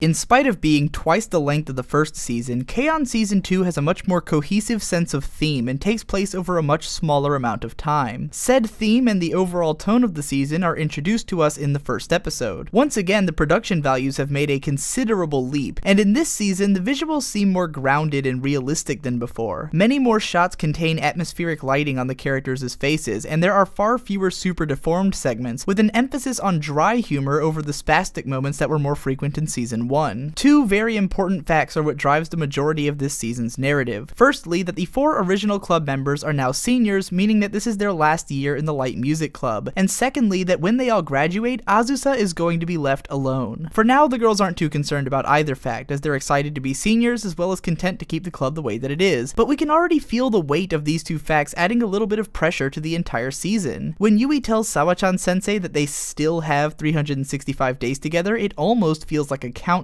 In spite of being twice the length of the first season, K-On! Season 2 has a much more cohesive sense of theme and takes place over a much smaller amount of time. Said theme and the overall tone of the season are introduced to us in the first episode. Once again, the production values have made a considerable leap, and in this season, the visuals seem more grounded and realistic than before. Many more shots contain atmospheric lighting on the characters' faces, and there are far fewer super deformed segments, with an emphasis on dry humor over the spastic moments that were more frequent in Season 1. Two very important facts are what drives the majority of this season's narrative. Firstly, that the 4 original club members are now seniors, meaning that this is their last year in the light music club, and secondly, that when they all graduate, Azusa is going to be left alone. For now, the girls aren't too concerned about either fact, as they're excited to be seniors as well as content to keep the club the way that it is, but we can already feel the weight of these two facts adding a little bit of pressure to the entire season. When Yui tells Sawachan sensei that they still have 365 days together, it almost feels like a countdown.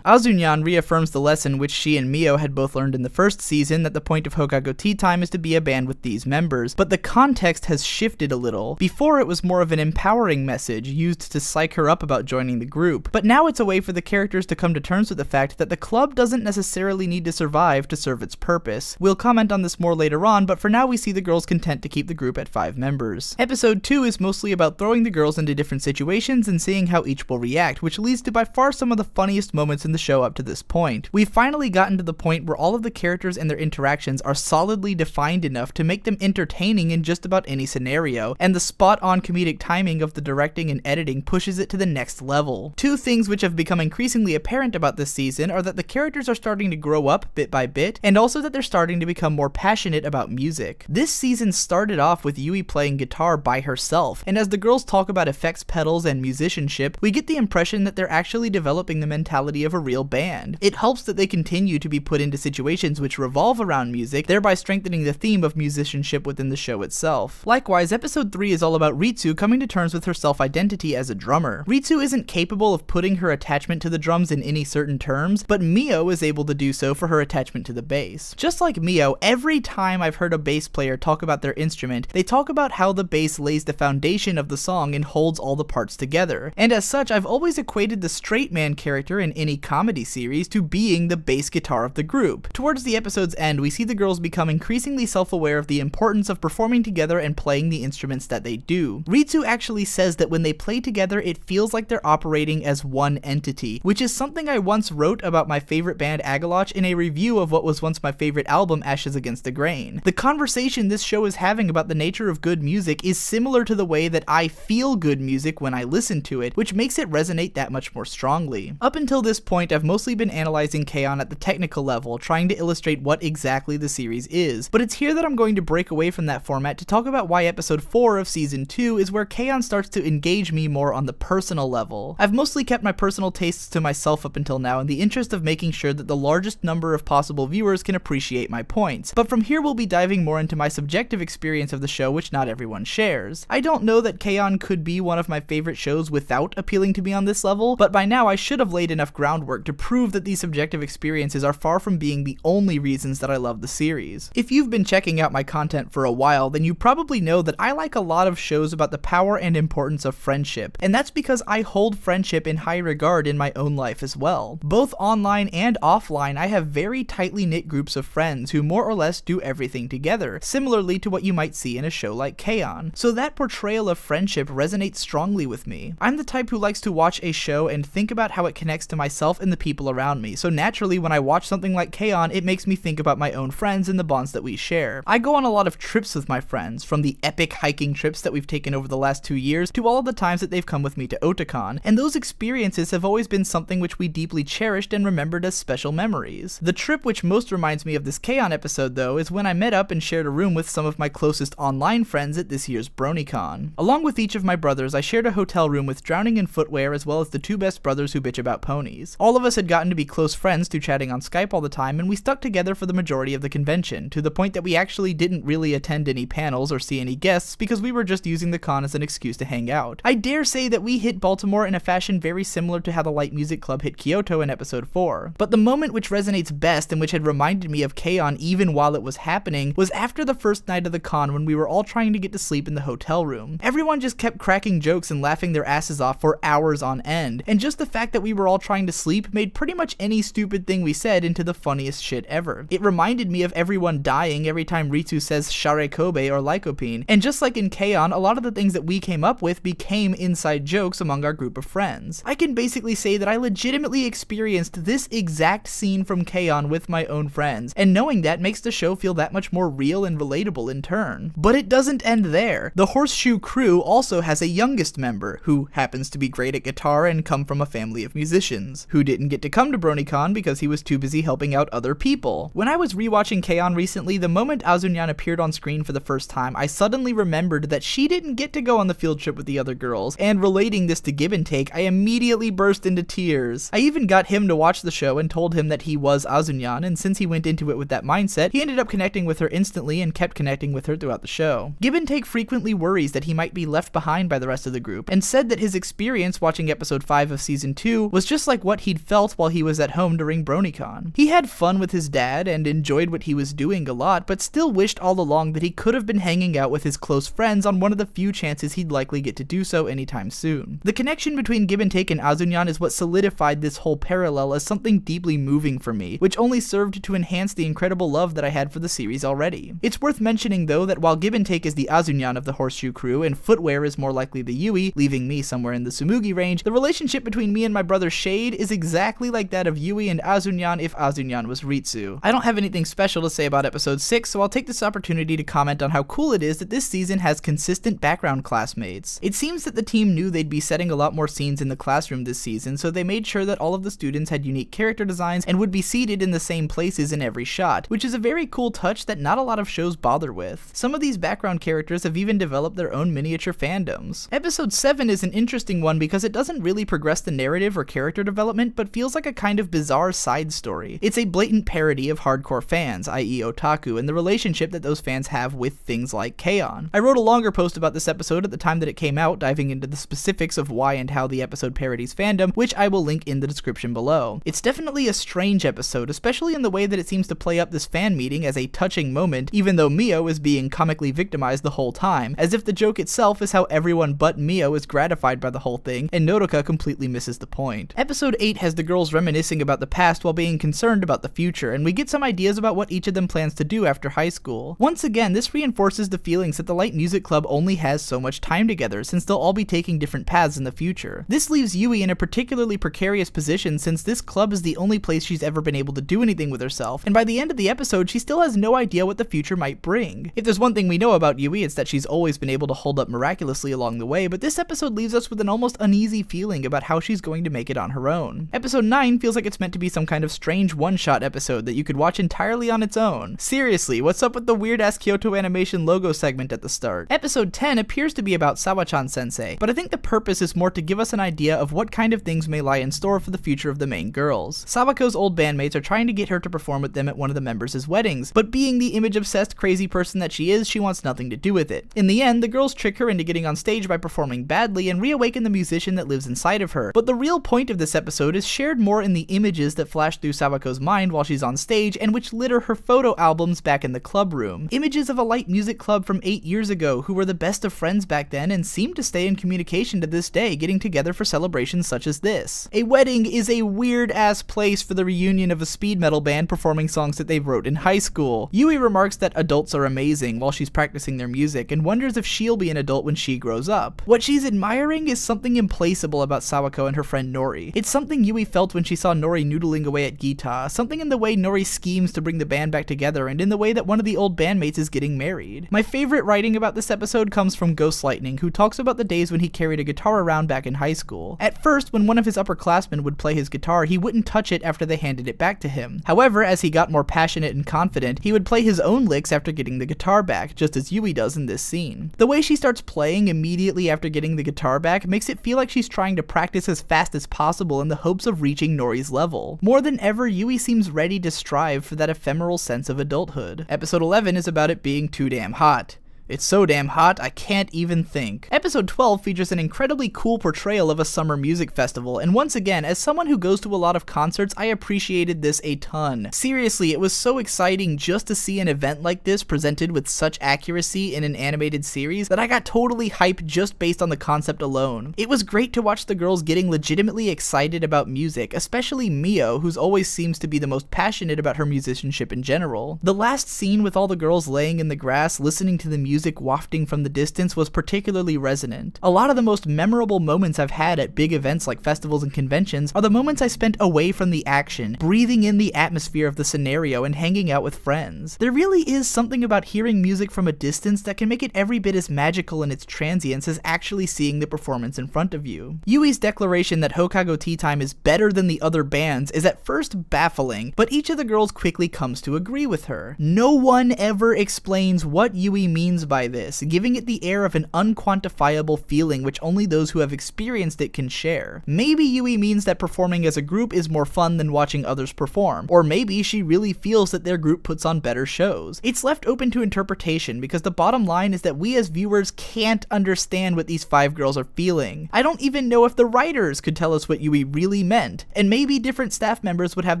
Azunyan reaffirms the lesson which she and Mio had both learned in the first season, that the point of Hokago Tea Time is to be a band with these members, but the context has shifted a little. Before, it was more of an empowering message used to psych her up about joining the group, but now it's a way for the characters to come to terms with the fact that the club doesn't necessarily need to survive to serve its purpose. We'll comment on this more later on, but for now we see the girls content to keep the group at 5 members. Episode 2 is mostly about throwing the girls into different situations and seeing how each will react, which leads to by far some of the funniest moments in the show up to this point. We've finally gotten to the point where all of the characters and their interactions are solidly defined enough to make them entertaining in just about any scenario, and the spot-on comedic timing of the directing and editing pushes it to the next level. Two things which have become increasingly apparent about this season are that the characters are starting to grow up bit by bit, and also that they're starting to become more passionate about music. This season started off with Yui playing guitar by herself, and as the girls talk about effects pedals and musicianship, we get the impression that they're actually developing the mentality of a real band. It helps that they continue to be put into situations which revolve around music, thereby strengthening the theme of musicianship within the show itself. Likewise, episode 3 is all about Ritsu coming to terms with her self-identity as a drummer. Ritsu isn't capable of putting her attachment to the drums in any certain terms, but Mio is able to do so for her attachment to the bass. Just like Mio, every time I've heard a bass player talk about their instrument, they talk about how the bass lays the foundation of the song and holds all the parts together. And as such, I've always equated the straight man character in any comedy series to being the bass guitar of the group. Towards the episode's end, we see the girls become increasingly self-aware of the importance of performing together and playing the instruments that they do. Ritsu actually says that when they play together, it feels like they're operating as one entity, which is something I once wrote about my favorite band Agaloch in a review of what was once my favorite album, Ashes Against the Grain. The conversation this show is having about the nature of good music is similar to the way that I feel good music when I listen to it, which makes it resonate that much more strongly. Up until this point, I've mostly been analyzing K-On! At the technical level, trying to illustrate what exactly the series is, but it's here that I'm going to break away from that format to talk about why episode 4 of season 2 is where K-On! Starts to engage me more on the personal level. I've mostly kept my personal tastes to myself up until now in the interest of making sure that the largest number of possible viewers can appreciate my points, but from here we'll be diving more into my subjective experience of the show, which not everyone shares. I don't know that K-On! Could be one of my favorite shows without appealing to me on this level, but by now I should have laid enough groundwork to prove that these subjective experiences are far from being the only reasons that I love the series. If you've been checking out my content for a while, then you probably know that I like a lot of shows about the power and importance of friendship, and that's because I hold friendship in high regard in my own life as well. Both online and offline, I have very tightly knit groups of friends who more or less do everything together, similarly to what you might see in a show like K-On! So that portrayal of friendship resonates strongly with me. I'm the type who likes to watch a show and think about how it connects to myself and the people around me, so naturally when I watch something like K-On! It makes me think about my own friends and the bonds that we share. I go on a lot of trips with my friends, from the epic hiking trips that we've taken over the last 2 years to all of the times that they've come with me to Otakon, and those experiences have always been something which we deeply cherished and remembered as special memories. The trip which most reminds me of this K-On! Episode though is when I met up and shared a room with some of my closest online friends at this year's BronyCon. Along with each of my brothers, I shared a hotel room with Drowning in Footwear as well as the 2 best brothers who bitch about ponies. All of us had gotten to be close friends through chatting on Skype all the time, and we stuck together for the majority of the convention, to the point that we actually didn't really attend any panels or see any guests because we were just using the con as an excuse to hang out. I dare say that we hit Baltimore in a fashion very similar to how the Light Music Club hit Kyoto in episode 4. But the moment which resonates best and which had reminded me of K-On! Even while it was happening was after the first night of the con when we were all trying to get to sleep in the hotel room. Everyone just kept cracking jokes and laughing their asses off for hours on end, and just the fact that we were all trying to sleep made pretty much any stupid thing we said into the funniest shit ever. It reminded me of everyone dying every time Ritsu says Share Kobe or Lycopene, and just like in K-On!, a lot of the things that we came up with became inside jokes among our group of friends. I can basically say that I legitimately experienced this exact scene from K-On! With my own friends, and knowing that makes the show feel that much more real and relatable in turn. But it doesn't end there. The Horseshoe Crew also has a youngest member, who happens to be great at guitar and come from a family of musicians, who didn't get to come to BronyCon because he was too busy helping out other people. When I was rewatching K-On! Recently, the moment Azunyan appeared on screen for the first time, I suddenly remembered that she didn't get to go on the field trip with the other girls, and relating this to Give and Take, I immediately burst into tears. I even got him to watch the show and told him that he was Azunyan, and since he went into it with that mindset, he ended up connecting with her instantly and kept connecting with her throughout the show. Give and Take frequently worries that he might be left behind by the rest of the group, and said that his experience watching episode 5 of season 2 was just like what he'd felt while he was at home during BronyCon. He had fun with his dad and enjoyed what he was doing a lot, but still wished all along that he could have been hanging out with his close friends on one of the few chances he'd likely get to do so anytime soon. The connection between Give and Take and Azunyan is what solidified this whole parallel as something deeply moving for me, which only served to enhance the incredible love that I had for the series already. It's worth mentioning though that while Give and Take is the Azunyan of the Horseshoe Crew and Footwear is more likely the Yui, leaving me somewhere in the Tsumugi range, the relationship between me and my brother Shade is exactly like that of Yui and Azunyan if Azunyan was Ritsu. I don't have anything special to say about episode 6, so I'll take this opportunity to comment on how cool it is that this season has consistent background classmates. It seems that the team knew they'd be setting a lot more scenes in the classroom this season, so they made sure that all of the students had unique character designs and would be seated in the same places in every shot, which is a very cool touch that not a lot of shows bother with. Some of these background characters have even developed their own miniature fandoms. Episode 7 is an interesting one because it doesn't really progress the narrative or character development, but feels like a kind of bizarre side story. It's a blatant parody of hardcore fans, i.e. otaku, and the relationship that those fans have with things like K-On! I wrote a longer post about this episode at the time that it came out, diving into the specifics of why and how the episode parodies fandom, which I will link in the description below. It's definitely a strange episode, especially in the way that it seems to play up this fan meeting as a touching moment, even though Mio is being comically victimized the whole time, as if the joke itself is how everyone but Mio is gratified by the whole thing, and Nodoka completely misses the point. Episode 8 has the girls reminiscing about the past while being concerned about the future, and we get some ideas about what each of them plans to do after high school. Once again, this reinforces the feelings that the Light Music Club only has so much time together, since they'll all be taking different paths in the future. This leaves Yui in a particularly precarious position since this club is the only place she's ever been able to do anything with herself, and by the end of the episode she still has no idea what the future might bring. If there's one thing we know about Yui, it's that she's always been able to hold up miraculously along the way, but this episode leaves us with an almost uneasy feeling about how she's going to make it on her own. Episode 9 feels like it's meant to be some kind of strange one-shot episode that you could watch entirely on its own. Seriously, what's up with the weird-ass Kyoto Animation logo segment at the start? Episode 10 appears to be about Sawa-chan sensei, but I think the purpose is more to give us an idea of what kind of things may lie in store for the future of the main girls. Sawako's old bandmates are trying to get her to perform with them at one of the members' weddings, but being the image-obsessed crazy person that she is, she wants nothing to do with it. In the end, the girls trick her into getting on stage by performing badly and reawaken the musician that lives inside of her, but the real point of this episode is shared more in the images that flash through Sawako's mind while she's on stage and which litter her photo albums back in the club room. Images of a Light Music Club from 8 years ago who were the best of friends back then and seem to stay in communication to this day, getting together for celebrations such as this. A wedding is a weird-ass place for the reunion of a speed metal band performing songs that they wrote in high school. Yui remarks that adults are amazing while she's practicing their music and wonders if she'll be an adult when she grows up. What she's admiring is something implacable about Sawako and her friend Nori. It's something Yui felt when she saw Nori noodling away at Gita, something in the way Nori schemes to bring the band back together and in the way that one of the old bandmates is getting married. My favorite writing about this episode comes from Ghost Lightning, who talks about the days when he carried a guitar around back in high school. At first, when one of his upperclassmen would play his guitar, he wouldn't touch it after they handed it back to him. However, as he got more passionate and confident, he would play his own licks after getting the guitar back, just as Yui does in this scene. The way she starts playing immediately after getting the guitar back makes it feel like she's trying to practice as fast as possible in the hopes of reaching Nori's level. More than ever, Yui seems ready to strive for that ephemeral sense of adulthood. Episode 11 is about it being too damn hot. It's so damn hot, I can't even think. Episode 12 features an incredibly cool portrayal of a summer music festival, and once again, as someone who goes to a lot of concerts, I appreciated this a ton. Seriously, it was so exciting just to see an event like this presented with such accuracy in an animated series that I got totally hyped just based on the concept alone. It was great to watch the girls getting legitimately excited about music, especially Mio, who always seems to be the most passionate about her musicianship in general. The last scene with all the girls laying in the grass listening to the music wafting from the distance was particularly resonant. A lot of the most memorable moments I've had at big events like festivals and conventions are the moments I spent away from the action, breathing in the atmosphere of the scenario and hanging out with friends. There really is something about hearing music from a distance that can make it every bit as magical in its transience as actually seeing the performance in front of you. Yui's declaration that Hokago Tea Time is better than the other bands is at first baffling, but each of the girls quickly comes to agree with her. No one ever explains what Yui means by this, giving it the air of an unquantifiable feeling which only those who have experienced it can share. Maybe Yui means that performing as a group is more fun than watching others perform, or maybe she really feels that their group puts on better shows. It's left open to interpretation because the bottom line is that we as viewers can't understand what these 5 girls are feeling. I don't even know if the writers could tell us what Yui really meant, and maybe different staff members would have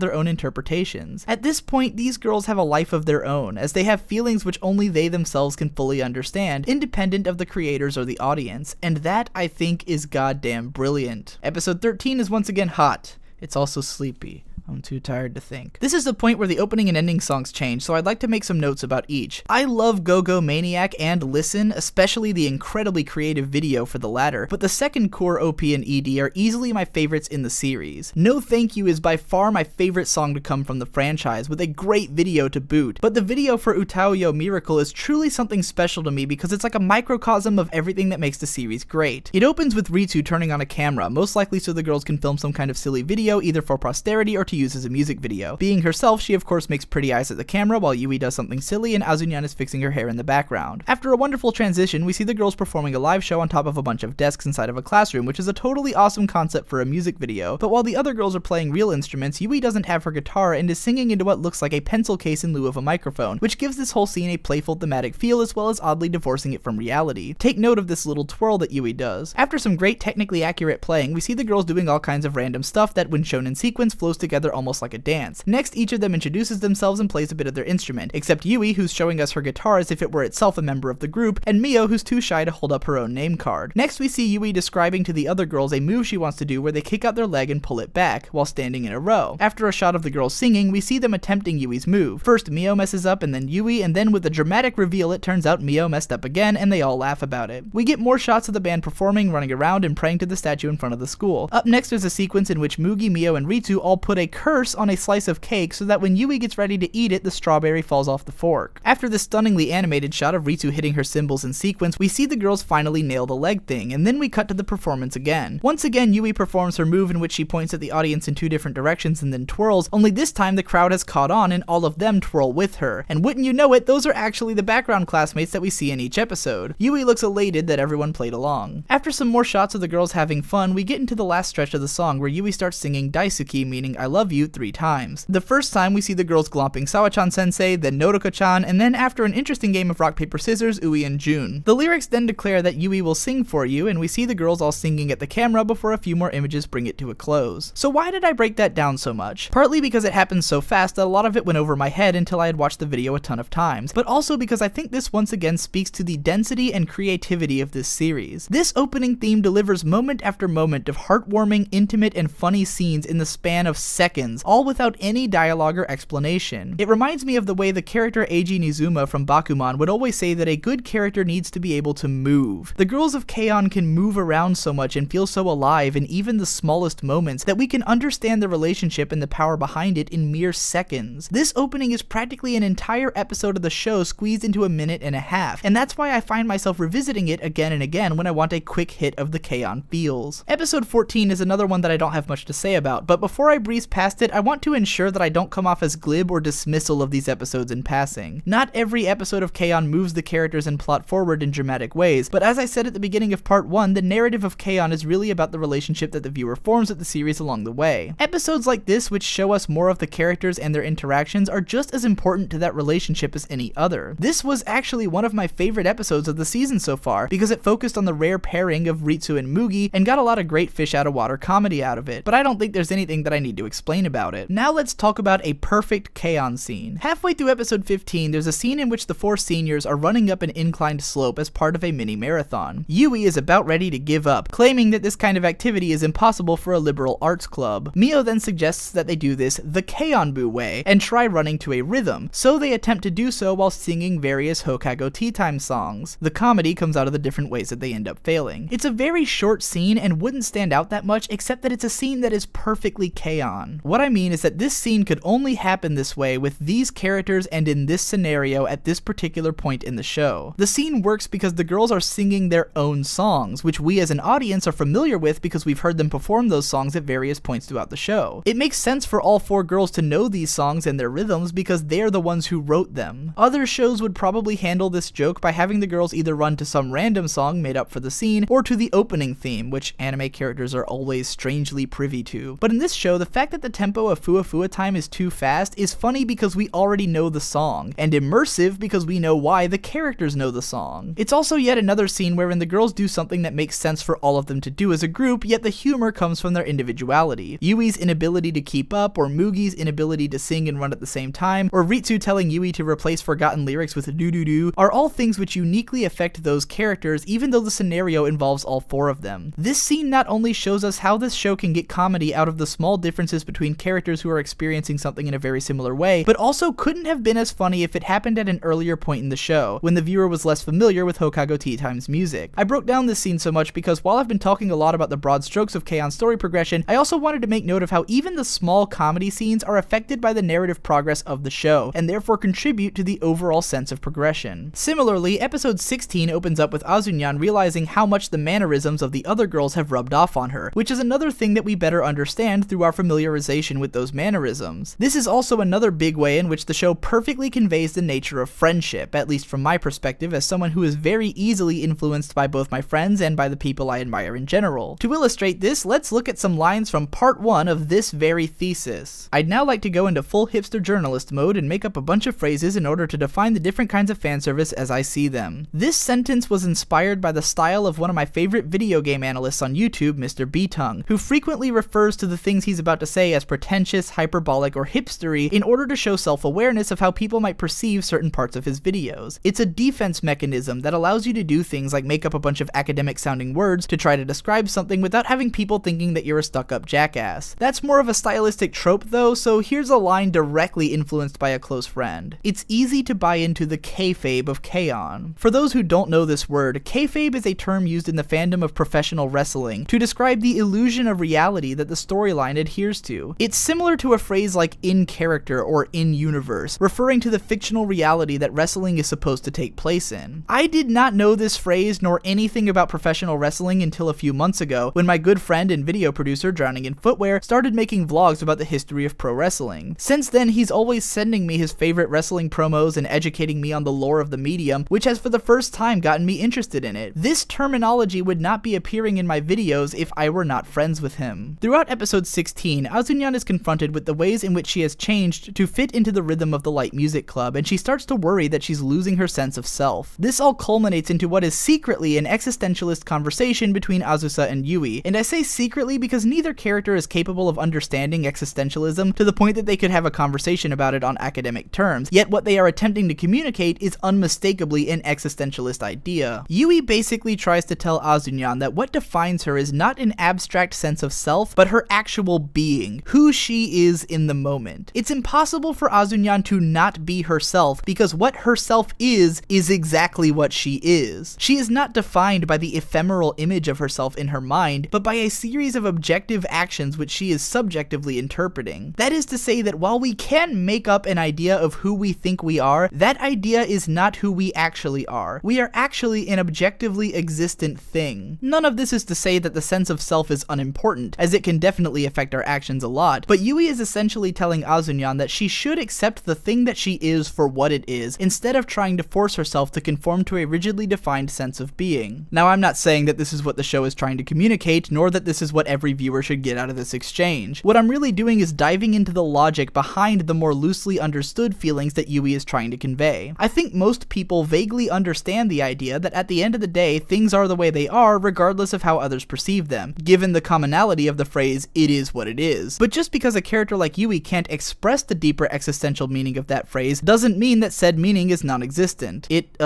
their own interpretations. At this point, these girls have a life of their own, as they have feelings which only they themselves can fully understand, independent of the creators or the audience, and that, I think, is goddamn brilliant. Episode 13 is once again hot. It's also sleepy. I'm too tired to think. This is the point where the opening and ending songs change, so I'd like to make some notes about each. I love Go Go Maniac and Listen, especially the incredibly creative video for the latter, but the second core OP and ED are easily my favorites in the series. No Thank You is by far my favorite song to come from the franchise, with a great video to boot, but the video for Utaoyo Miracle is truly something special to me because it's like a microcosm of everything that makes the series great. It opens with Ritsu turning on a camera, most likely so the girls can film some kind of silly video either for posterity or to use as a music video. Being herself, she of course makes pretty eyes at the camera while Yui does something silly and Azunyan is fixing her hair in the background. After a wonderful transition, we see the girls performing a live show on top of a bunch of desks inside of a classroom, which is a totally awesome concept for a music video, but while the other girls are playing real instruments, Yui doesn't have her guitar and is singing into what looks like a pencil case in lieu of a microphone, which gives this whole scene a playful thematic feel as well as oddly divorcing it from reality. Take note of this little twirl that Yui does. After some great technically accurate playing, we see the girls doing all kinds of random stuff that when shown in sequence flows together almost like a dance. Next, each of them introduces themselves and plays a bit of their instrument, except Yui, who's showing us her guitar as if it were itself a member of the group, and Mio, who's too shy to hold up her own name card. Next, we see Yui describing to the other girls a move she wants to do where they kick out their leg and pull it back, while standing in a row. After a shot of the girls singing, we see them attempting Yui's move. First Mio messes up and then Yui, and then with a dramatic reveal it turns out Mio messed up again and they all laugh about it. We get more shots of the band performing, running around, and praying to the statue in front of the school. Up next is a sequence in which Mugi, Mio, and Ritsu all put a curse on a slice of cake so that when Yui gets ready to eat it, the strawberry falls off the fork. After this stunningly animated shot of Ritsu hitting her cymbals in sequence, we see the girls finally nail the leg thing, and then we cut to the performance again. Once again, Yui performs her move in which she points at the audience in 2 different directions and then twirls, only this time the crowd has caught on and all of them twirl with her. And wouldn't you know it, those are actually the background classmates that we see in each episode. Yui looks elated that everyone played along. After some more shots of the girls having fun, we get into the last stretch of the song where Yui starts singing Daisuki, meaning I love you, 3 times. The first time we see the girls glomping Sawa-chan sensei, then Nodoka-chan, and then after an interesting game of rock paper scissors, Ui and Jun. The lyrics then declare that Yui will sing for you, and we see the girls all singing at the camera before a few more images bring it to a close. So why did I break that down so much? Partly because it happened so fast that a lot of it went over my head until I had watched the video a ton of times, but also because I think this once again speaks to the density and creativity of this series. This opening theme delivers moment after moment of heartwarming, intimate, and funny scenes in the span of seconds, all without any dialogue or explanation. It reminds me of the way the character Eiji Nizuma from Bakuman would always say that a good character needs to be able to move. The girls of K-On! Can move around so much and feel so alive in even the smallest moments that we can understand the relationship and the power behind it in mere seconds. This opening is practically an entire episode of the show squeezed into a minute and a half, and that's why I find myself revisiting it again and again when I want a quick hit of the K-On! Feels. Episode 14 is another one that I don't have much to say about, but before I breeze past past it, I want to ensure that I don't come off as glib or dismissal of these episodes in passing. Not every episode of K-On! Moves the characters and plot forward in dramatic ways, but as I said at the beginning of part 1, the narrative of K-On! Is really about the relationship that the viewer forms with the series along the way. Episodes like this, which show us more of the characters and their interactions, are just as important to that relationship as any other. This was actually one of my favorite episodes of the season so far, because it focused on the rare pairing of Ritsu and Mugi, and got a lot of great fish out of water comedy out of it, but I don't think there's anything that I need to explain about it. Now let's talk about a perfect K-On! Scene. Halfway through episode 15, there's a scene in which the 4 seniors are running up an inclined slope as part of a mini marathon. Yui is about ready to give up, claiming that this kind of activity is impossible for a liberal arts club. Mio then suggests that they do this the K-On!-bu way, and try running to a rhythm, so they attempt to do so while singing various Hokago Tea Time songs. The comedy comes out of the different ways that they end up failing. It's a very short scene and wouldn't stand out that much, except that it's a scene that is perfectly K-On! What I mean is that this scene could only happen this way with these characters and in this scenario at this particular point in the show. The scene works because the girls are singing their own songs, which we as an audience are familiar with because we've heard them perform those songs at various points throughout the show. It makes sense for all 4 girls to know these songs and their rhythms because they're the ones who wrote them. Other shows would probably handle this joke by having the girls either run to some random song made up for the scene, or to the opening theme, which anime characters are always strangely privy to. But in this show, the fact that the tempo of Fua Fua Time is too fast is funny because we already know the song, and immersive because we know why the characters know the song. It's also yet another scene wherein the girls do something that makes sense for all of them to do as a group, yet the humor comes from their individuality. Yui's inability to keep up, or Mugi's inability to sing and run at the same time, or Ritsu telling Yui to replace forgotten lyrics with doo-doo-doo, are all things which uniquely affect those characters, even though the scenario involves all 4 of them. This scene not only shows us how this show can get comedy out of the small differences between characters who are experiencing something in a very similar way, but also couldn't have been as funny if it happened at an earlier point in the show, when the viewer was less familiar with Hokago Tea Time's music. I broke down this scene so much because while I've been talking a lot about the broad strokes of K-On! Story progression, I also wanted to make note of how even the small comedy scenes are affected by the narrative progress of the show, and therefore contribute to the overall sense of progression. Similarly, episode 16 opens up with Azunyan realizing how much the mannerisms of the other girls have rubbed off on her, which is another thing that we better understand through our familiarization with those mannerisms. This is also another big way in which the show perfectly conveys the nature of friendship, at least from my perspective as someone who is very easily influenced by both my friends and by the people I admire in general. To illustrate this, let's look at some lines from part 1 of this very thesis. I'd now like to go into full hipster journalist mode and make up a bunch of phrases in order to define the different kinds of fanservice as I see them. This sentence was inspired by the style of one of my favorite video game analysts on YouTube, Mr. B-Tongue, who frequently refers to the things he's about to say as pretentious, hyperbolic, or hipstery in order to show self-awareness of how people might perceive certain parts of his videos. It's a defense mechanism that allows you to do things like make up a bunch of academic-sounding words to try to describe something without having people thinking that you're a stuck-up jackass. That's more of a stylistic trope though, so here's a line directly influenced by a close friend. It's easy to buy into the kayfabe of K-On! For those who don't know this word, kayfabe is a term used in the fandom of professional wrestling to describe the illusion of reality that the storyline adheres to. It's similar to a phrase like in character or in universe, referring to the fictional reality that wrestling is supposed to take place in. I did not know this phrase nor anything about professional wrestling until a few months ago, when my good friend and video producer Drowning in Footwear started making vlogs about the history of pro wrestling. Since then, he's always sending me his favorite wrestling promos and educating me on the lore of the medium, which has for the first time gotten me interested in it. This terminology would not be appearing in my videos if I were not friends with him. Throughout episode 16, Azunyan is confronted with the ways in which she has changed to fit into the rhythm of the light music club, and she starts to worry that she's losing her sense of self. This all culminates into what is secretly an existentialist conversation between Azusa and Yui, and I say secretly because neither character is capable of understanding existentialism to the point that they could have a conversation about it on academic terms, yet what they are attempting to communicate is unmistakably an existentialist idea. Yui basically tries to tell Azunyan that what defines her is not an abstract sense of self, but her actual being, who she is in the moment. It's impossible for Azunyan to not be herself, because what herself is exactly what she is. She is not defined by the ephemeral image of herself in her mind, but by a series of objective actions which she is subjectively interpreting. That is to say that while we can make up an idea of who we think we are, that idea is not who we actually are. We are actually an objectively existent thing. None of this is to say that the sense of self is unimportant, as it can definitely affect our actions a lot, but Yui is essentially telling Azunyan that she should accept the thing that she is for what it is, instead of trying to force herself to conform to a rigidly defined sense of being. Now, I'm not saying that this is what the show is trying to communicate, nor that this is what every viewer should get out of this exchange. What I'm really doing is diving into the logic behind the more loosely understood feelings that Yui is trying to convey. I think most people vaguely understand the idea that at the end of the day, things are the way they are regardless of how others perceive them, given the commonality of the phrase, "it is what it is." But just because a character like Yui can't express the deeper existential meaning of that phrase doesn't mean that said meaning is non-existent. It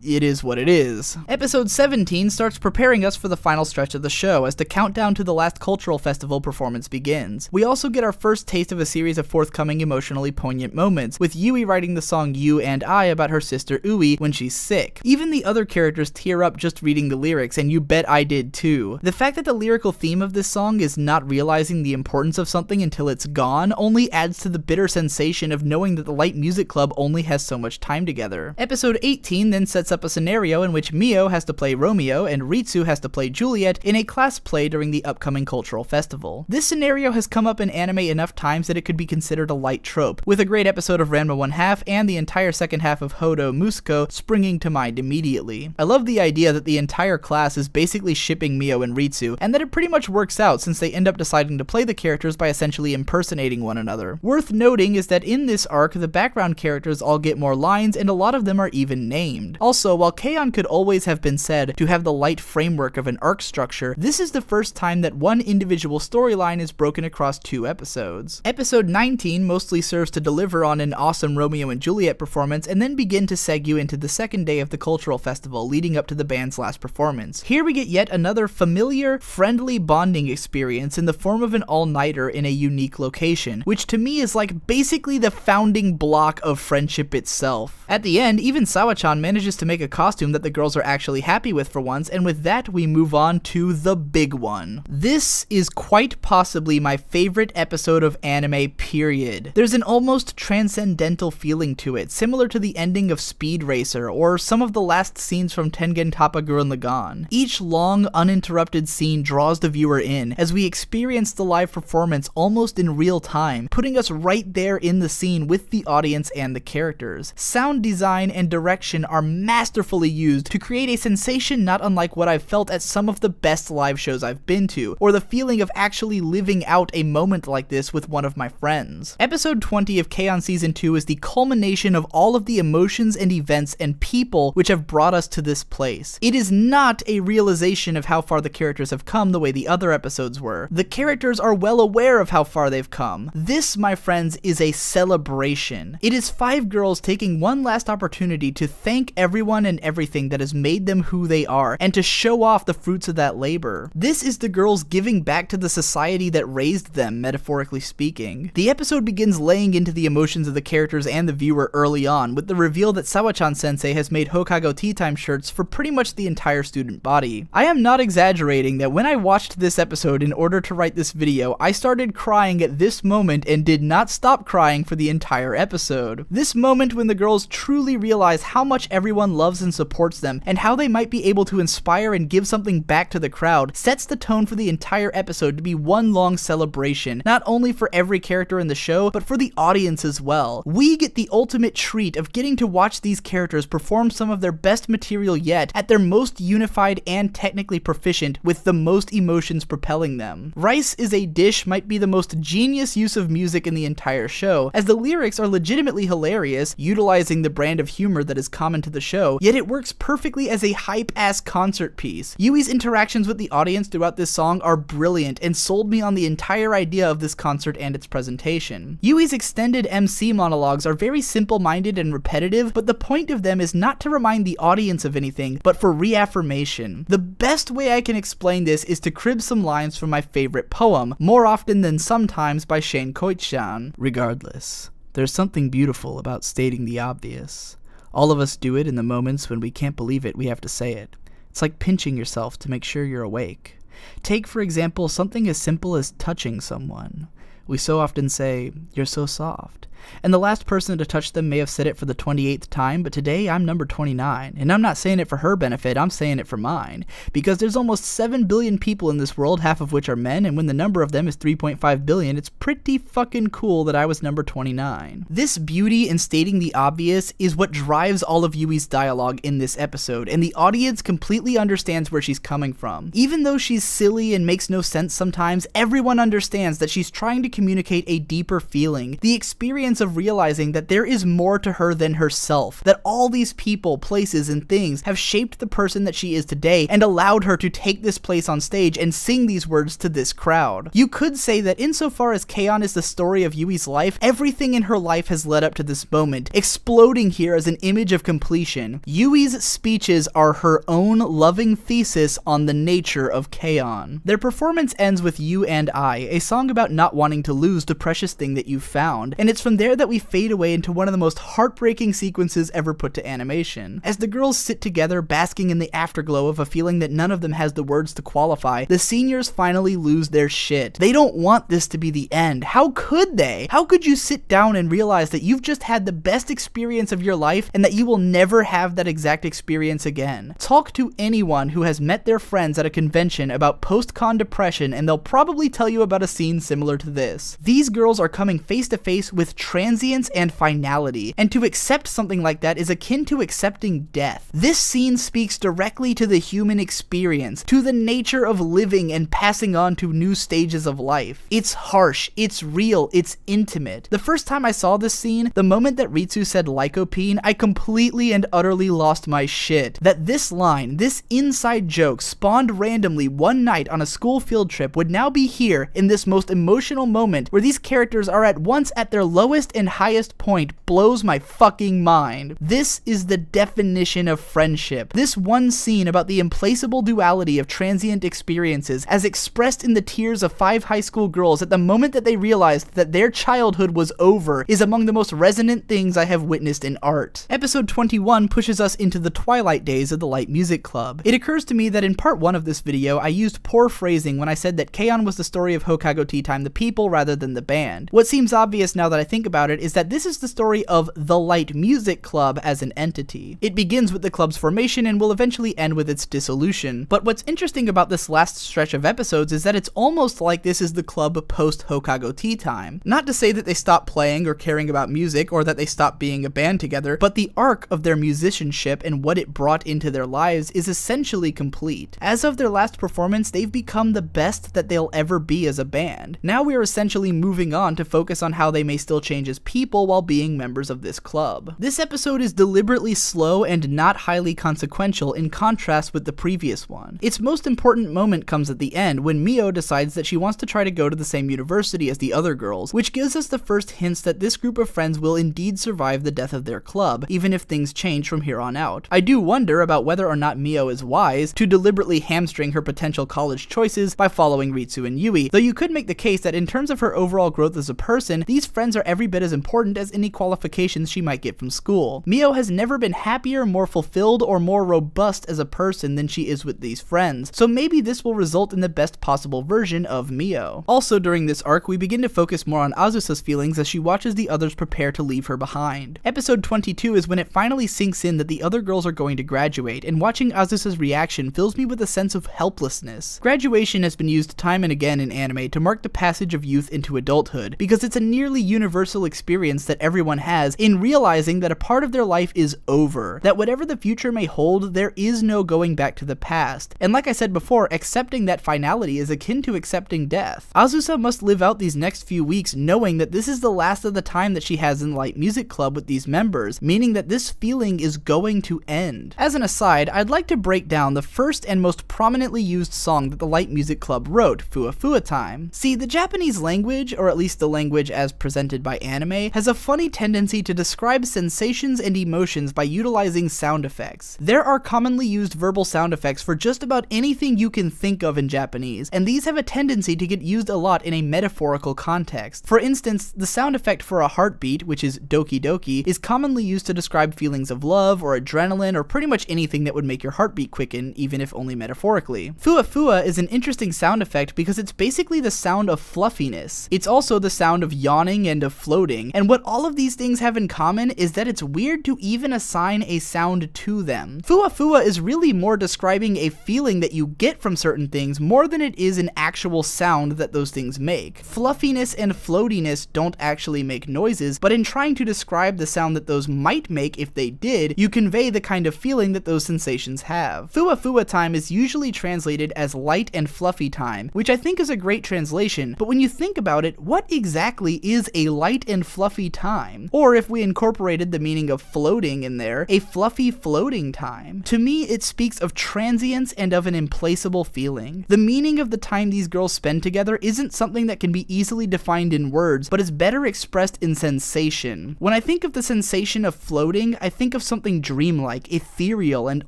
is what it is. Episode 17 starts preparing us for the final stretch of the show as the countdown to the last cultural festival performance begins. We also get our first taste of a series of forthcoming emotionally poignant moments, with Yui writing the song You and I about her sister Ui when she's sick. Even the other characters tear up just reading the lyrics, and you bet I did too. The fact that the lyrical theme of this song is not realizing the importance of something until it's gone only adds to the bitter sensation of knowing that the Light Music Club only has so much time together. Episode 18 then sets up a scenario in which Mio has to play Romeo and Ritsu has to play Juliet in a class play during the upcoming cultural festival. This scenario has come up in anime enough times that it could be considered a light trope, with a great episode of Ranma 1/2 and the entire second half of Hodo Musuko springing to mind immediately. I love the idea that the entire class is basically shipping Mio and Ritsu, and that it pretty much works out since they end up deciding to play the characters by essentially impersonating one another. Worth noting is that in this arc, the background characters all get more lines, and a lot of them are even named. Also, while K-On! Could always have been said to have the light framework of an arc structure, this is the first time that one individual storyline is broken across 2 episodes. Episode 19 mostly serves to deliver on an awesome Romeo and Juliet performance, and then begin to seg you into the second day of the cultural festival leading up to the band's last performance. Here we get yet another familiar, friendly bonding experience in the form of an all-nighter in a unique location, which to me is like basically the founding block of friendship itself. At the end, even Sawa-chan manages to make a costume that the girls are actually happy with for once, and with that we move on to the big one. This is quite possibly my favorite episode of anime, period. There's an almost transcendental feeling to it, similar to the ending of Speed Racer or some of the last scenes from Tengen Toppa Gurren Lagann. Each long, uninterrupted scene draws the viewer in, as we experience the live performance almost in real time, putting us right there in the scene with the audience and the characters. Sound design and direction are masterfully used to create a sensation not unlike what I've felt at some of the best live shows I've been to, or the feeling of actually living out a moment like this with one of my friends. Episode 20 of K-On! Season 2 is the culmination of all of the emotions and events and people which have brought us to this place. It is not a realization of how far the characters have come the way the other episodes were. The characters are well aware of how far they've come. This, my friends, is a celebration. It is 5 girls taking one last opportunity to thank everyone and everything that has made them who they are, and to show off the fruits of that labor. This is the girls giving back to the society that raised them, metaphorically speaking. The episode begins laying into the emotions of the characters and the viewer early on, with the reveal that Sawa-chan sensei has made Hokago Tea Time shirts for pretty much the entire student body. I am not exaggerating that when I watched this episode in order to write this video, I started crying at this moment and did not stop crying for the entire episode. This moment when the girls truly realize how much everyone loves and supports them, and how they might be able to inspire and give something back to the crowd, sets the tone for the entire episode to be one long celebration, not only for every character in the show, but for the audience as well. We get the ultimate treat of getting to watch these characters perform some of their best material yet, at their most unified and technically proficient, with the most emotions propelling them. Rice is a Dish might be the most genius use of music in the entire show, as the lyrics are legitimately hilarious, utilizing the brand of humor that is common to the show, yet it works perfectly as a hype-ass concert piece. Yui's interactions with the audience throughout this song are brilliant and sold me on the entire idea of this concert and its presentation. Yui's extended MC monologues are very simple-minded and repetitive, but the point of them is not to remind the audience of anything, but for reaffirmation. The best way I can explain this is to crib some lines from my favorite poem, More Often Than Sometimes by Shane Koichan. Regardless, there's something beautiful about stating the obvious. All of us do it in the moments when we can't believe it, we have to say it. It's like pinching yourself to make sure you're awake. Take, for example, something as simple as touching someone. We so often say, "You're so soft," And the last person to touch them may have said it for the 28th time, but today I'm number 29. And I'm not saying it for her benefit, I'm saying it for mine. Because there's almost 7 billion people in this world, half of which are men, and when the number of them is 3.5 billion, it's pretty fucking cool that I was number 29. This beauty in stating the obvious is what drives all of Yui's dialogue in this episode, and the audience completely understands where she's coming from. Even though she's silly and makes no sense sometimes, everyone understands that she's trying to communicate a deeper feeling, the experience of realizing that there is more to her than herself, that all these people, places, and things have shaped the person that she is today and allowed her to take this place on stage and sing these words to this crowd. You could say that insofar as K-On! Is the story of Yui's life, everything in her life has led up to this moment, exploding here as an image of completion. Yui's speeches are her own loving thesis on the nature of K-On! Their performance ends with You and I, a song about not wanting to lose the precious thing that you've found, and it's from there that we fade away into one of the most heartbreaking sequences ever put to animation. As the girls sit together, basking in the afterglow of a feeling that none of them has the words to qualify, the seniors finally lose their shit. They don't want this to be the end. How could they? How could you sit down and realize that you've just had the best experience of your life and that you will never have that exact experience again? Talk to anyone who has met their friends at a convention about post-con depression and they'll probably tell you about a scene similar to this. These girls are coming face to face with transience and finality, and to accept something like that is akin to accepting death. This scene speaks directly to the human experience, to the nature of living and passing on to new stages of life. It's harsh, it's real, it's intimate. The first time I saw this scene, the moment that Ritsu said lycopene, I completely and utterly lost my shit. That this line, this inside joke spawned randomly one night on a school field trip would now be here in this most emotional moment where these characters are at once at their lowest and highest point blows my fucking mind. This is the definition of friendship. This one scene about the implacable duality of transient experiences as expressed in the tears of 5 high school girls at the moment that they realized that their childhood was over is among the most resonant things I have witnessed in art. Episode 21 pushes us into the twilight days of the Light Music Club. It occurs to me that in part 1 of this video I used poor phrasing when I said that K-On! Was the story of Hokago Tea Time the people rather than the band. What seems obvious now that I think about it is that this is the story of the Light Music Club as an entity. It begins with the club's formation and will eventually end with its dissolution. But what's interesting about this last stretch of episodes is that it's almost like this is the club post Hokago Tea Time. Not to say that they stopped playing or caring about music or that they stopped being a band together, but the arc of their musicianship and what it brought into their lives is essentially complete. As of their last performance, they've become the best that they'll ever be as a band. Now we are essentially moving on to focus on how they may still change as people while being members of this club. This episode is deliberately slow and not highly consequential in contrast with the previous one. Its most important moment comes at the end when Mio decides that she wants to try to go to the same university as the other girls, which gives us the first hints that this group of friends will indeed survive the death of their club, even if things change from here on out. I do wonder about whether or not Mio is wise to deliberately hamstring her potential college choices by following Ritsu and Yui, though you could make the case that in terms of her overall growth as a person, these friends are every bit as important as any qualifications she might get from school. Mio has never been happier, more fulfilled, or more robust as a person than she is with these friends, so maybe this will result in the best possible version of Mio. Also during this arc, we begin to focus more on Azusa's feelings as she watches the others prepare to leave her behind. Episode 22 is when it finally sinks in that the other girls are going to graduate, and watching Azusa's reaction fills me with a sense of helplessness. Graduation has been used time and again in anime to mark the passage of youth into adulthood, because it's a nearly universal experience that everyone has in realizing that a part of their life is over, that whatever the future may hold, there is no going back to the past. And like I said before, accepting that finality is akin to accepting death. Azusa must live out these next few weeks knowing that this is the last of the time that she has in Light Music Club with these members, meaning that this feeling is going to end. As an aside, I'd like to break down the first and most prominently used song that the Light Music Club wrote, Fua Fua Time. See, the Japanese language, or at least the language as presented by anime, has a funny tendency to describe sensations and emotions by utilizing sound effects. There are commonly used verbal sound effects for just about anything you can think of in Japanese, and these have a tendency to get used a lot in a metaphorical context. For instance, the sound effect for a heartbeat, which is doki doki, is commonly used to describe feelings of love or adrenaline or pretty much anything that would make your heartbeat quicken, even if only metaphorically. Fua Fua is an interesting sound effect because it's basically the sound of fluffiness. It's also the sound of yawning and of floating, and what all of these things have in common is that it's weird to even assign a sound to them. Fua Fua is really more describing a feeling that you get from certain things more than it is an actual sound that those things make. Fluffiness and floatiness don't actually make noises, but in trying to describe the sound that those might make if they did, you convey the kind of feeling that those sensations have. Fua Fua time is usually translated as light and fluffy time, which I think is a great translation, but when you think about it, what exactly is a light and fluffy time? Or if we incorporated the meaning of floating in there, a fluffy floating time. To me, it speaks of transience and of an implacable feeling. The meaning of the time these girls spend together isn't something that can be easily defined in words, but is better expressed in sensation. When I think of the sensation of floating, I think of something dreamlike, ethereal, and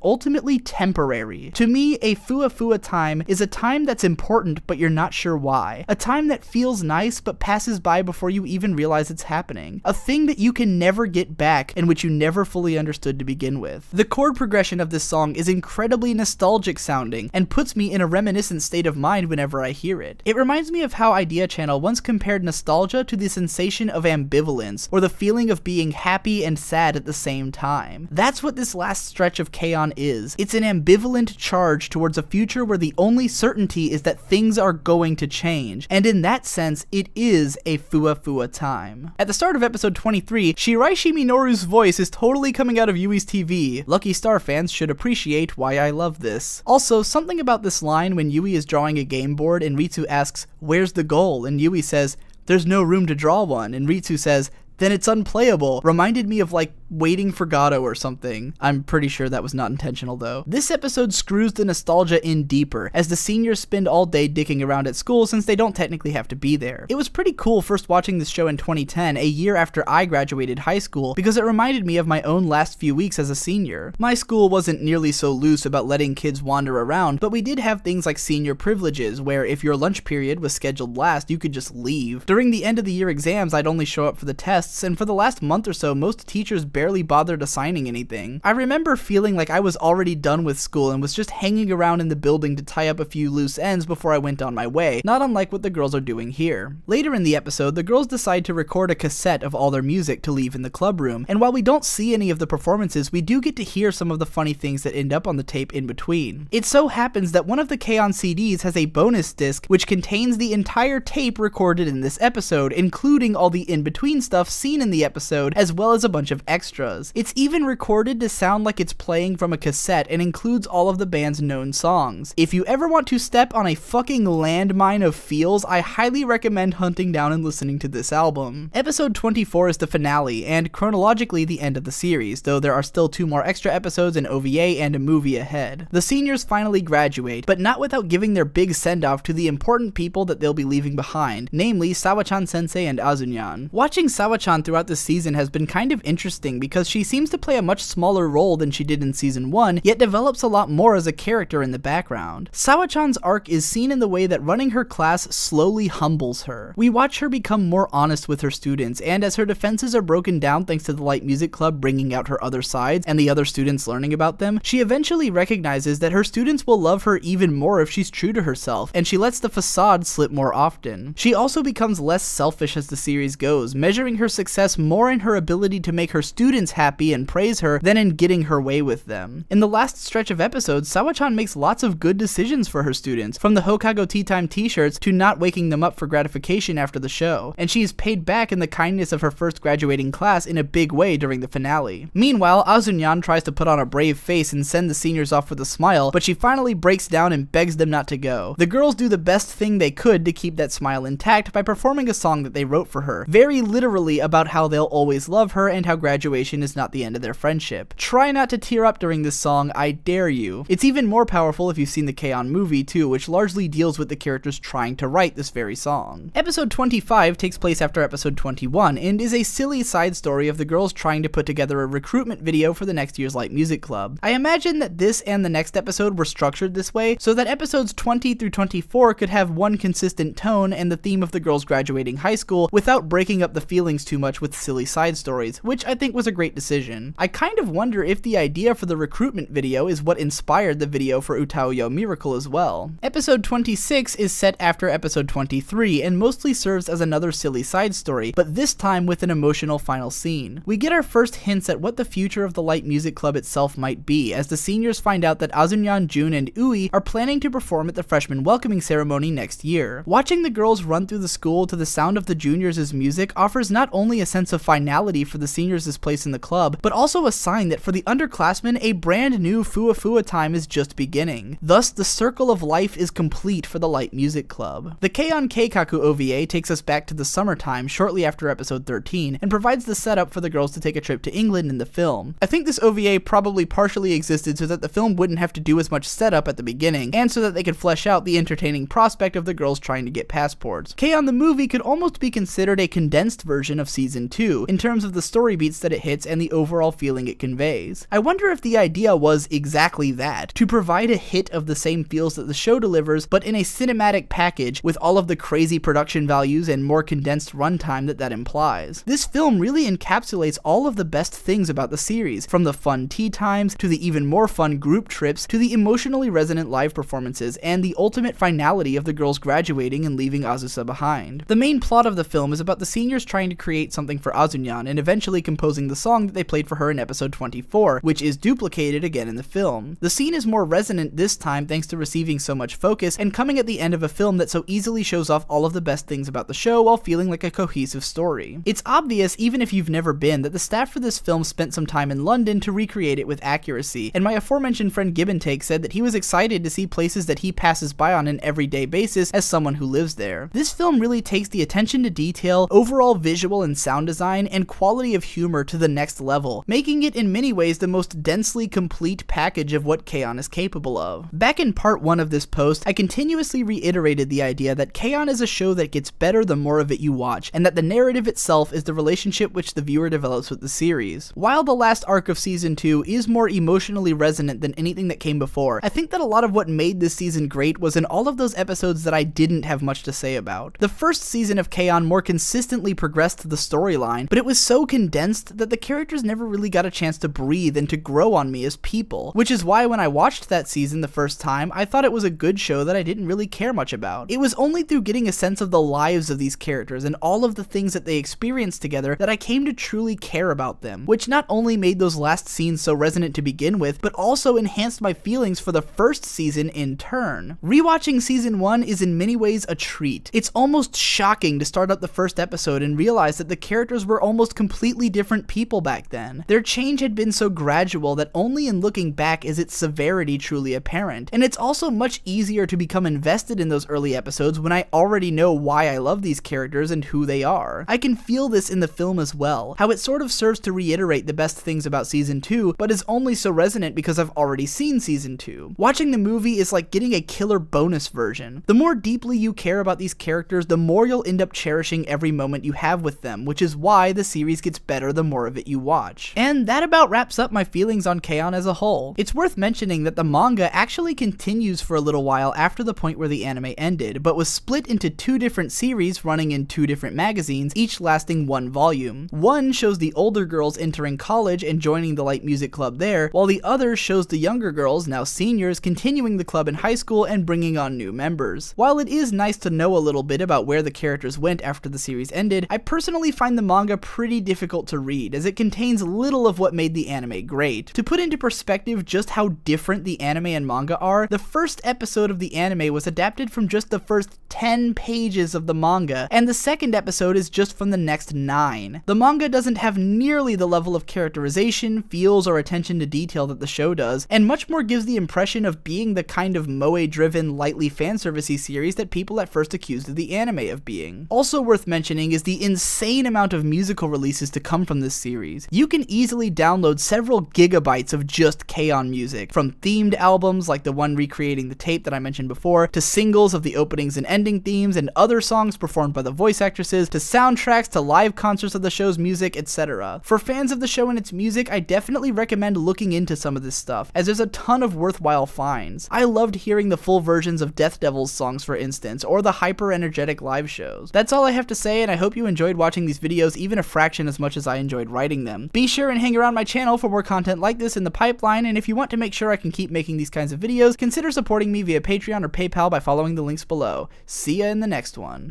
ultimately temporary. To me, a Fua Fua time is a time that's important, but you're not sure why. A time that feels nice, but passes by before you even realize it's happening. A thing that you can never get back, and which you never fully understood to begin with. The chord progression of this song is incredibly nostalgic sounding, and puts me in a reminiscent state of mind whenever I hear it. It reminds me of how Idea Channel once compared nostalgia to the sensation of ambivalence, or the feeling of being happy and sad at the same time. That's what this last stretch of K-On! Is. It's an ambivalent charge towards a future where the only certainty is that things are going to change, and in that sense, it is a Fua Fua time. At the start of episode 23, Shiraishi Minoru's voice is totally coming out of Yui's TV. Lucky Star fans should appreciate why I love this. Also, something about this line when Yui is drawing a game board and Ritsu asks, "Where's the goal?" and Yui says, "There's no room to draw one," and Ritsu says, "Then it's unplayable," reminded me of like Waiting for Godot or something. I'm pretty sure that was not intentional though. This episode screws the nostalgia in deeper, as the seniors spend all day dicking around at school since they don't technically have to be there. It was pretty cool first watching this show in 2010, a year after I graduated high school, because it reminded me of my own last few weeks as a senior. My school wasn't nearly so loose about letting kids wander around, but we did have things like senior privileges, where if your lunch period was scheduled last, you could just leave. During the end of the year exams, I'd only show up for the tests, and for the last month or so, most teachers barely bothered assigning anything. I remember feeling like I was already done with school and was just hanging around in the building to tie up a few loose ends before I went on my way, not unlike what the girls are doing here. Later in the episode, the girls decide to record a cassette of all their music to leave in the club room, and while we don't see any of the performances, we do get to hear some of the funny things that end up on the tape in between. It so happens that one of the K-On! CDs has a bonus disc which contains the entire tape recorded in this episode, including all the in-between stuff seen in the episode, as well as a bunch of extras. It's even recorded to sound like it's playing from a cassette and includes all of the band's known songs. If you ever want to step on a fucking landmine of feels, I highly recommend hunting down and listening to this album. Episode 24 is the finale, and chronologically the end of the series, though there are still 2 more extra episodes, an OVA, and a movie ahead. The seniors finally graduate, but not without giving their big send-off to the important people that they'll be leaving behind, namely Sawa-chan sensei and Azunyan. Watching Sawa-chan throughout the season has been kind of interesting because she seems to play a much smaller role than she did in season 1, yet develops a lot more as a character in the background. Sawa-chan's arc is seen in the way that running her class slowly humbles her. We watch her become more honest with her students, and as her defenses are broken down thanks to the Light Music Club bringing out her other sides and the other students learning about them, she eventually recognizes that her students will love her even more if she's true to herself, and she lets the facade slip more often. She also becomes less selfish as the series goes, measuring her success more in her ability to make her students happy and praise her than in getting her way with them. In the last stretch of episodes, Sawa-chan makes lots of good decisions for her students, from the Hokago Tea Time t-shirts to not waking them up for gratification after the show, and she is paid back in the kindness of her first graduating class in a big way during the finale. Meanwhile, Azunyan tries to put on a brave face and send the seniors off with a smile, but she finally breaks down and begs them not to go. The girls do the best thing they could to keep that smile intact by performing a song that they wrote for her, very literally about how they'll always love her and how graduation is not the end of their friendship. Try not to tear up during this song, I dare you. It's even more powerful if you've seen the K-On! Movie too, which largely deals with the characters trying to write this very song. Episode 25 takes place after episode 21 and is a silly side story of the girls trying to put together a recruitment video for the next year's Light Music Club. I imagine that this and the next episode were structured this way so that episodes 20 through 24 could have one consistent tone and the theme of the girls graduating high school without breaking up the feelings too much with silly side stories, which I think was was a great decision. I kind of wonder if the idea for the recruitment video is what inspired the video for Utaoyo Miracle as well. Episode 26 is set after episode 23 and mostly serves as another silly side story, but this time with an emotional final scene. We get our first hints at what the future of the Light Music Club itself might be, as the seniors find out that Azunyan, Jun, and Ui are planning to perform at the freshman welcoming ceremony next year. Watching the girls run through the school to the sound of the juniors' music offers not only a sense of finality for the seniors' place in the club, but also a sign that for the underclassmen, a brand new Fua time is just beginning. Thus, the circle of life is complete for the Light Music Club. The Keion Keikaku OVA takes us back to the summertime shortly after episode 13, and provides the setup for the girls to take a trip to England in the film. I think this OVA probably partially existed so that the film wouldn't have to do as much setup at the beginning, and so that they could flesh out the entertaining prospect of the girls trying to get passports. Keion the movie could almost be considered a condensed version of season 2, in terms of the story beats that it hits and the overall feeling it conveys. I wonder if the idea was exactly that, to provide a hit of the same feels that the show delivers, but in a cinematic package with all of the crazy production values and more condensed runtime that implies. This film really encapsulates all of the best things about the series, from the fun tea times, to the even more fun group trips, to the emotionally resonant live performances, and the ultimate finality of the girls graduating and leaving Azusa behind. The main plot of the film is about the seniors trying to create something for Azunyan and eventually composing the song that they played for her in episode 24, which is duplicated again in the film. The scene is more resonant this time thanks to receiving so much focus and coming at the end of a film that so easily shows off all of the best things about the show while feeling like a cohesive story. It's obvious, even if you've never been, that the staff for this film spent some time in London to recreate it with accuracy, and my aforementioned friend Gibbon Take said that he was excited to see places that he passes by on an everyday basis as someone who lives there. This film really takes the attention to detail, overall visual and sound design, and quality of humor to the next level, making it in many ways the most densely complete package of what Keion is capable of. Back in part 1 of this post, I continuously reiterated the idea that Keion is a show that gets better the more of it you watch, and that the narrative itself is the relationship which the viewer develops with the series. While the last arc of season 2 is more emotionally resonant than anything that came before, I think that a lot of what made this season great was in all of those episodes that I didn't have much to say about. The first season of Keion more consistently progressed the storyline, but it was so condensed that the characters never really got a chance to breathe and to grow on me as people, which is why when I watched that season the first time, I thought it was a good show that I didn't really care much about. It was only through getting a sense of the lives of these characters and all of the things that they experienced together that I came to truly care about them, which not only made those last scenes so resonant to begin with, but also enhanced my feelings for the first season in turn. Rewatching season 1 is in many ways a treat. It's almost shocking to start up the first episode and realize that the characters were almost completely different people back then. Their change had been so gradual that only in looking back is its severity truly apparent, and it's also much easier to become invested in those early episodes when I already know why I love these characters and who they are. I can feel this in the film as well, how it sort of serves to reiterate the best things about season 2, but is only so resonant because I've already seen season 2. Watching the movie is like getting a killer bonus version. The more deeply you care about these characters, the more you'll end up cherishing every moment you have with them, which is why the series gets better the more of it you watch. And that about wraps up my feelings on Keion as a whole. It's worth mentioning that the manga actually continues for a little while after the point where the anime ended, but was split into 2 different series running in 2 different magazines, each lasting 1 volume. One shows the older girls entering college and joining the Light Music Club there, while the other shows the younger girls, now seniors, continuing the club in high school and bringing on new members. While it is nice to know a little bit about where the characters went after the series ended, I personally find the manga pretty difficult to read, as it contains little of what made the anime great. To put into perspective just how different the anime and manga are, the first episode of the anime was adapted from just the first 10 pages of the manga, and the second episode is just from the next 9. The manga doesn't have nearly the level of characterization, feels, or attention to detail that the show does, and much more gives the impression of being the kind of moe-driven, lightly fanservice-y series that people at first accused of the anime of being. Also worth mentioning is the insane amount of musical releases to come from this series. You can easily download several gigabytes of just Keion music, from themed albums like the one recreating the tape that I mentioned before, to singles of the openings and ending themes and other songs performed by the voice actresses, to soundtracks, to live concerts of the show's music, etc. For fans of the show and its music, I definitely recommend looking into some of this stuff, as there's a ton of worthwhile finds. I loved hearing the full versions of Death Devil's songs, for instance, or the hyper-energetic live shows. That's all I have to say, and I hope you enjoyed watching these videos even a fraction as much as I enjoyed writing them. Be sure and hang around my channel for more content like this in the pipeline, and if you want to make sure I can keep making these kinds of videos, consider supporting me via Patreon or PayPal by following the links below. See ya in the next one.